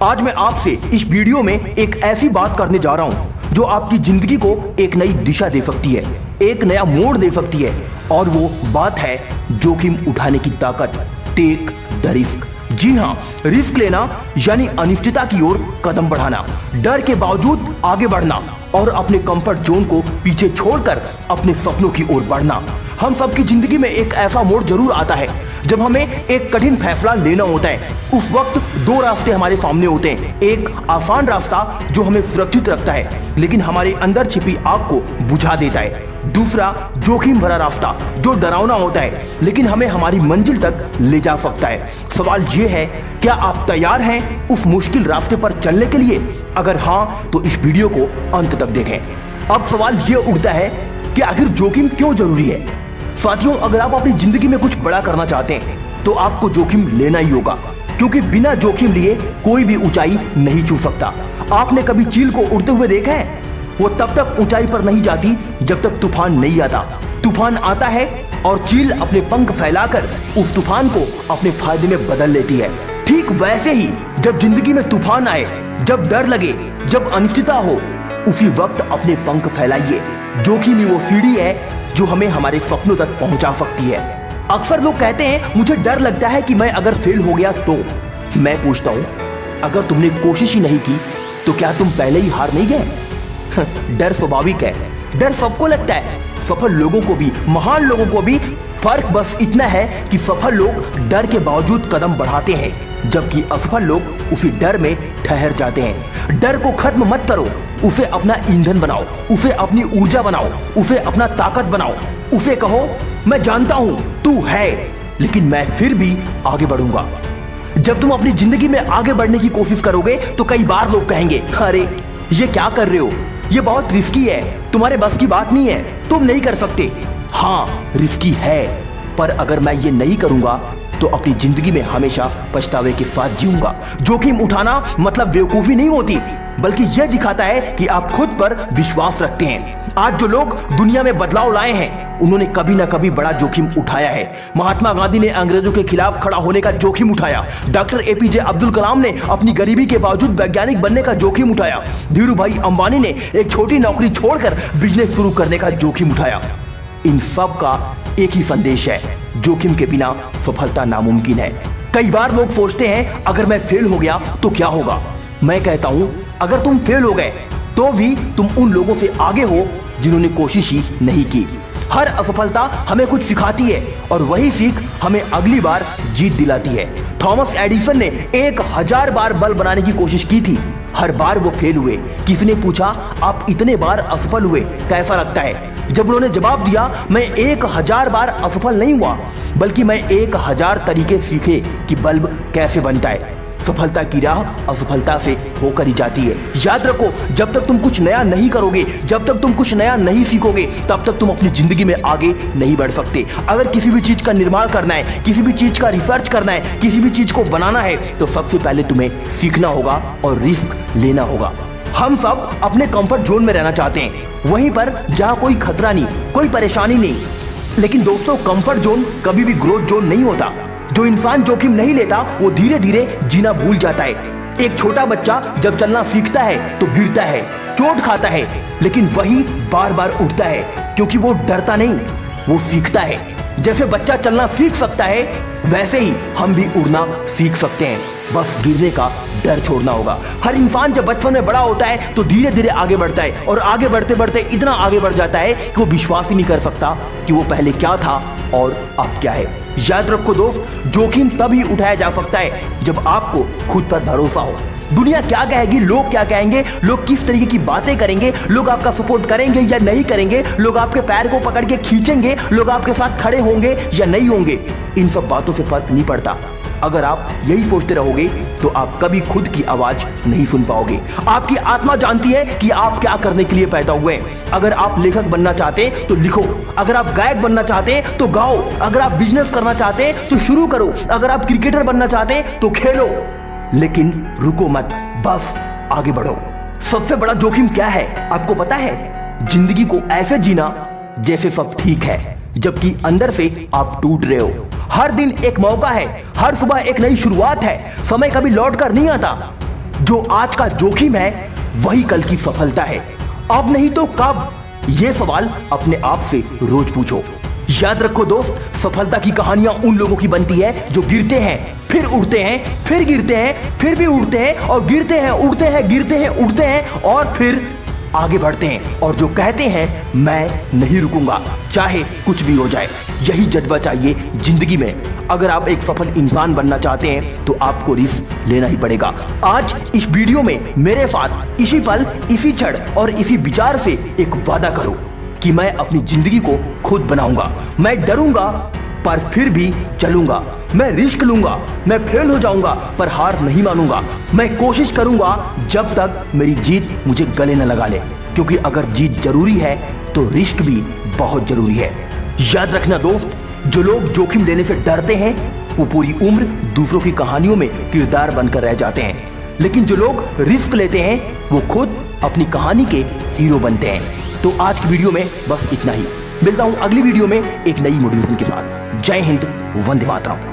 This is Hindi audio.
आज मैं आपसे इस वीडियो में एक ऐसी बात करने जा रहा हूं जो आपकी जिंदगी को एक नई दिशा दे सकती है, एक नया मोड़ दे सकती है। और वो बात है जोखिम उठाने की ताकत। Take the risk. जी हाँ, रिस्क लेना यानी अनिश्चितता की ओर कदम बढ़ाना, डर के बावजूद आगे बढ़ना और अपने कंफर्ट जोन को पीछे छोड़कर अपने सपनों की ओर बढ़ना। हम सबकी जिंदगी में एक ऐसा मोड़ जरूर आता है जब हमें एक कठिन फैसला लेना होता है। उस वक्त दो रास्ते हमारे सामने होते हैं। एक आसान रास्ता जो हमें सुरक्षित रखता है लेकिन हमारे अंदर छिपी आग को बुझा देता है। दूसरा जोखिम भरा रास्ता जो डरावना होता है लेकिन हमें हमारी मंजिल तक ले जा सकता है। सवाल ये है, क्या आप तैयार हैं उस मुश्किल रास्ते पर चलने के लिए? अगर हाँ तो इस वीडियो को अंत तक देखें। अब सवाल ये उठता है कि आखिर जोखिम क्यों जरूरी है? साथियों, अगर आप अपनी जिंदगी में कुछ बड़ा करना चाहते हैं तो आपको जोखिम लेना ही होगा, क्योंकि बिना जोखिम लिए कोई भी ऊंचाई नहीं छू सकता। आपने कभी चील को उड़ते हुए देखा है? वो तब तक ऊंचाई पर नहीं जाती जब तक तूफान नहीं आता। तूफान आता है और चील अपने पंख फैलाकर उस तूफान को अपने फायदे में बदल लेती है। ठीक वैसे ही जब जिंदगी में तूफान आए, जब डर लगे, जब अनिश्चितता हो, उसी वक्त अपने पंख फैलाइए। जोखिम ही वो सीढ़ी है जो हमें हमारे सपनों तक पहुंचा सकती है। अक्सर लोग कहते हैं मुझे डर लगता है कि मैं अगर फेल हो गया तो। मैं पूछता हूं, अगर तुमने कोशिश ही नहीं की तो क्या तुम पहले ही हार नहीं गए? डर स्वाभाविक है, डर सबको लगता है, सफल लोगों को भी, महान लोगों को भी। फर्क बस इतना है कि सफल लोग डर के बावजूद कदम बढ़ाते हैं जबकि असफल लोग उसी डर में ठहर जाते हैं। डर को खत्म मत करो, उसे अपना ईंधन बनाओ, उसे अपनी ऊर्जा बनाओ, उसे अपना ताकत बनाओ। उसे कहो, मैं जानता हूं तू है लेकिन मैं फिर भी आगे बढ़ूंगा। जब तुम अपनी जिंदगी में आगे बढ़ने की कोशिश करोगे तो कई बार लोग कहेंगे, अरे ये क्या कर रहे हो, ये बहुत रिस्की है, तुम्हारे बस की बात नहीं है, तुम नहीं कर सकते। हाँ, रिस्की है, पर अगर मैं ये नहीं करूंगा तो अपनी जिंदगी में हमेशा पछतावे के साथ जीऊंगा। जोखिम उठाना मतलब बेवकूफी नहीं होती, बल्कि यह दिखाता है कि आप खुद पर विश्वास रखते हैं। आज जो लोग दुनिया में बदलाव लाए हैं उन्होंने कभी ना कभी बड़ा जोखिम उठाया है। महात्मा गांधी ने अंग्रेजों के खिलाफ खड़ा होने का जोखिम उठाया। डॉक्टर एपीजे अब्दुल कलाम ने अपनी गरीबी के बावजूद वैज्ञानिक बनने का जोखिम उठाया। धीरू भाई अंबानी ने एक छोटी नौकरी छोड़कर बिजनेस शुरू करने का जोखिम उठाया। इन सब का एक ही संदेश है, जोखिम के बिना सफलता नामुमकिन है। कई बार लोग सोचते हैं अगर मैं फेल हो गया तो क्या होगा? मैं कहता हूं, अगर तुम फेल हो गए तो भी तुम उन लोगों से आगे हो जिन्होंने कोशिश ही नहीं की। हर असफलता हमें कुछ सिखाती है और वही सीख हमें अगली बार जीत दिलाती है। थॉमस एडिसन ने 1000 बार बल्ब बनाने की कोशिश की थी, हर बार वो फेल हुए। किसी ने पूछा, आप इतने बार असफल हुए, कैसा लगता है? जब उन्होंने जवाब दिया, मैं 1000 बार असफल नहीं हुआ, बल्कि मैं 1000 तरीके सीखे कि बल्ब कैसे बनता है। सफलता की राह असफलता से होकर ही जाती है। याद रखो, जब तक तुम कुछ नया नहीं करोगे, जब तक तुम कुछ नया नहीं सीखोगे, तब तक तुम अपनी जिंदगी में आगे नहीं बढ़ सकते। अगर किसी भी चीज का निर्माण करना है, किसी भी चीज का रिसर्च करना है, किसी भी चीज को बनाना है, तो सबसे पहले तुम्हें सीखना होगा और रिस्क लेना होगा। हम सब अपने कंफर्ट जोन में रहना चाहते हैं, वहीं पर जहां कोई खतरा नहीं, कोई परेशानी नहीं। लेकिन दोस्तों, कंफर्ट जोन कभी भी ग्रोथ जोन नहीं होता। जो इंसान जोखिम नहीं लेता वो धीरे धीरे जीना भूल जाता है। एक छोटा बच्चा जब चलना सीखता है तो गिरता है, चोट खाता है, लेकिन वही बार बार उठता है क्योंकि वो डरता नहीं, वो सीखता है। जैसे बच्चा चलना सीख सकता है वैसे ही हम भी उड़ना सीख सकते हैं, बस गिरने का डर छोड़ना होगा। हर इंसान जब बचपन में बड़ा होता है तो धीरे धीरे आगे बढ़ता है और आगे बढ़ते बढ़ते इतना आगे बढ़ जाता है कि वो विश्वास ही नहीं कर सकता कि वो पहले क्या था और अब क्या है। याद रखो दोस्त, जोखिम तभी उठाया जा सकता है जब आपको खुद पर भरोसा हो। दुनिया क्या कहेगी, लोग क्या कहेंगे, लोग किस तरीके की बातें करेंगे, लोग आपका सपोर्ट करेंगे या नहीं करेंगे, लोग आपके पैर को पकड़ के खींचेंगे, लोग आपके साथ खड़े होंगे या नहीं होंगे, इन सब बातों से फर्क नहीं पड़ता। अगर आप यही सोचते रहोगे तो आप कभी खुद की आवाज नहीं सुन पाओगे। आपकी आत्मा जानती है कि आप क्या करने के लिए पैदा हुए हैं। अगर आप लेखक बनना चाहते हैं तो लिखो, अगर आप गायक बनना चाहते हैं तो गाओ, अगर आप बिजनेस करना चाहते हैं तो शुरू करो, अगर आप क्रिकेटर बनना चाहते हैं तो खेलो, लेकिन रुको मत, बस आगे बढ़ो। सबसे बड़ा जोखिम क्या है आपको पता है? जिंदगी को ऐसे जीना जैसे सब ठीक है जबकि अंदर से आप टूट रहे हो। हर दिन एक मौका है, हर सुबह एक नई शुरुआत है। समय कभी लौट कर नहीं आता। जो आज का जोखिम है वही कल की सफलता है। अब नहीं तो कब, ये सवाल अपने आप से रोज पूछो। याद रखो दोस्त, सफलता की कहानियां उन लोगों की बनती है जो गिरते हैं, फिर उठते हैं, फिर गिरते हैं, फिर भी उठते हैं, और गिरते हैं, उठते हैं, गिरते हैं, उठते हैं, और फिर आगे बढ़ते हैं, और जो कहते हैं मैं नहीं रुकूंगा चाहे कुछ भी हो जाए। यही जज्बा चाहिए जिंदगी में। अगर आप एक सफल इंसान बनना चाहते हैं तो आपको रिस्क लेना ही पड़ेगा। आज इस वीडियो में मेरे साथ इसी पल, इसी क्षण और इसी विचार से एक वादा करो कि मैं अपनी जिंदगी को खुद बनाऊंगा। मैं डरूंगा पर फिर भी चलूंगा। मैं रिस्क लूंगा, मैं फेल हो जाऊंगा पर हार नहीं मानूंगा। मैं कोशिश करूंगा जब तक मेरी जीत मुझे गले न लगा ले, क्योंकि अगर जीत जरूरी है तो रिस्क भी बहुत जरूरी है। याद रखना दोस्त, जो लोग जोखिम लेने से डरते हैं वो पूरी उम्र दूसरों की कहानियों में किरदार बनकर रह जाते हैं, लेकिन जो लोग रिस्क लेते हैं वो खुद अपनी कहानी के हीरो बनते हैं। तो आज की वीडियो में बस इतना ही। मिलता हूं अगली वीडियो में एक नई मोटिवेशन के साथ। जय हिंद, वंदे मातरम।